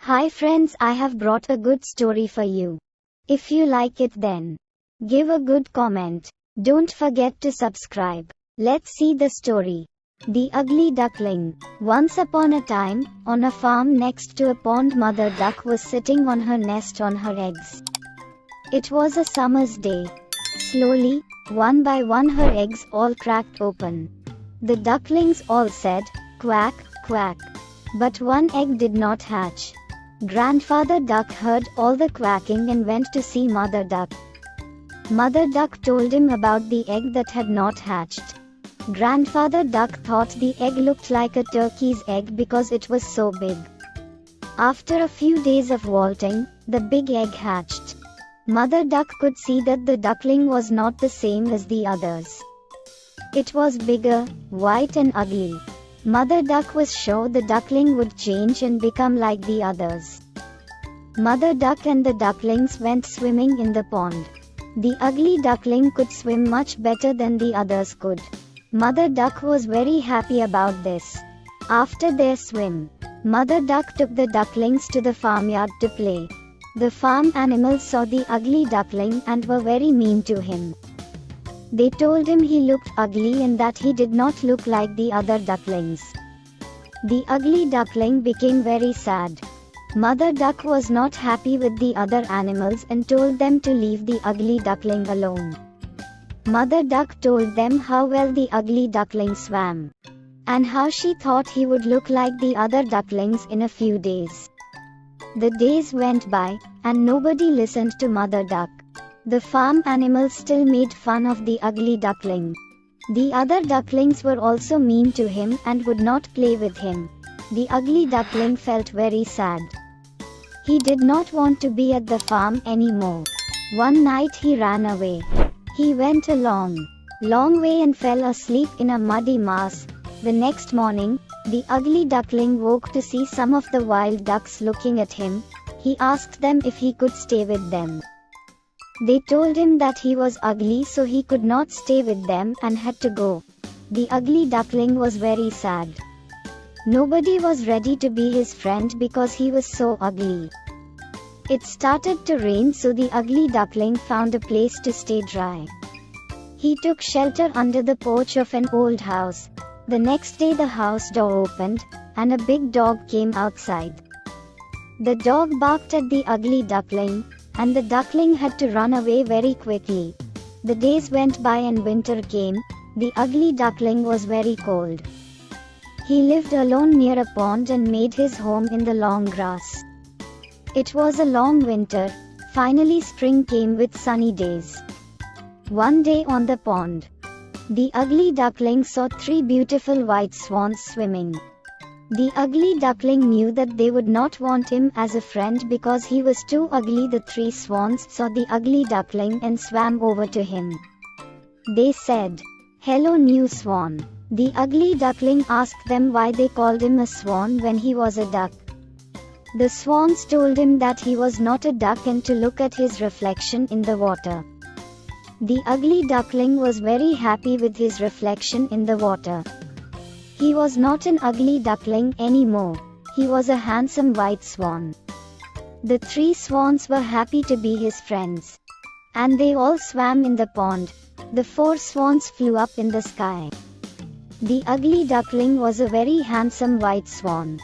Hi friends, I have brought a good story for you. If you like it then give a good comment. Don't forget to subscribe. Let's see the story. The Ugly Duckling. Once upon a time, on a farm next to a pond, Mother Duck was sitting on her nest on her eggs. It was a summer's day. Slowly, one by one, her eggs all cracked open. The ducklings all said, "Quack, quack." But one egg did not hatch. Grandfather Duck heard all the quacking and went to see Mother Duck. Mother Duck told him about the egg that had not hatched. Grandfather Duck thought the egg looked like a turkey's egg because it was so big. After a few days of vaulting, the big egg hatched. Mother Duck could see that the duckling was not the same as the others. It was bigger, white and ugly. Mother Duck was sure the duckling would change and become like the others. Mother Duck and the ducklings went swimming in the pond. The ugly duckling could swim much better than the others could. Mother Duck was very happy about this. After their swim, Mother Duck took the ducklings to the farmyard to play. The farm animals saw the ugly duckling and were very mean to him. They told him he looked ugly and that he did not look like the other ducklings. The ugly duckling became very sad. Mother Duck was not happy with the other animals and told them to leave the ugly duckling alone. Mother Duck told them how well the ugly duckling swam, and how she thought he would look like the other ducklings in a few days. The days went by, and nobody listened to Mother Duck. The farm animals still made fun of the ugly duckling. The other ducklings were also mean to him and would not play with him. The ugly duckling felt very sad. He did not want to be at the farm anymore. One night he ran away. He went a long way and fell asleep in a muddy mass. The next morning, the ugly duckling woke to see some of the wild ducks looking at him. He asked them if he could stay with them. They told him that he was ugly, so he could not stay with them and had to go. The ugly duckling was very sad. Nobody was ready to be his friend because he was so ugly. It started to rain, so the ugly duckling found a place to stay dry. He took shelter under the porch of an old house. The next day the house door opened, and a big dog came outside. The dog barked at the ugly duckling, and the duckling had to run away very quickly. The days went by and winter came. The ugly duckling was very cold. He lived alone near a pond and made his home in the long grass. It was a long winter. Finally spring came with sunny days. One day on the pond, the ugly duckling saw 3 beautiful white swans swimming. The ugly duckling knew that they would not want him as a friend because he was too ugly. The 3 swans saw the ugly duckling and swam over to him. They said, "Hello, new swan." The ugly duckling asked them why they called him a swan when he was a duck. The swans told him that he was not a duck and to look at his reflection in the water. The ugly duckling was very happy with his reflection in the water. He was not an ugly duckling anymore. He was a handsome white swan. The 3 swans were happy to be his friends, and they all swam in the pond. The 4 swans flew up in the sky. The ugly duckling was a very handsome white swan.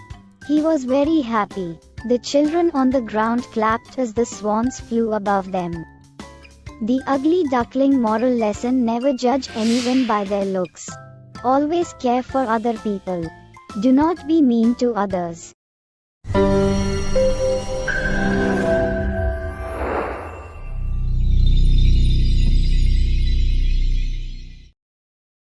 He was very happy. The children on the ground clapped as the swans flew above them. The ugly duckling moral lesson: never judge anyone by their looks. Always care for other people. Do not be mean to others.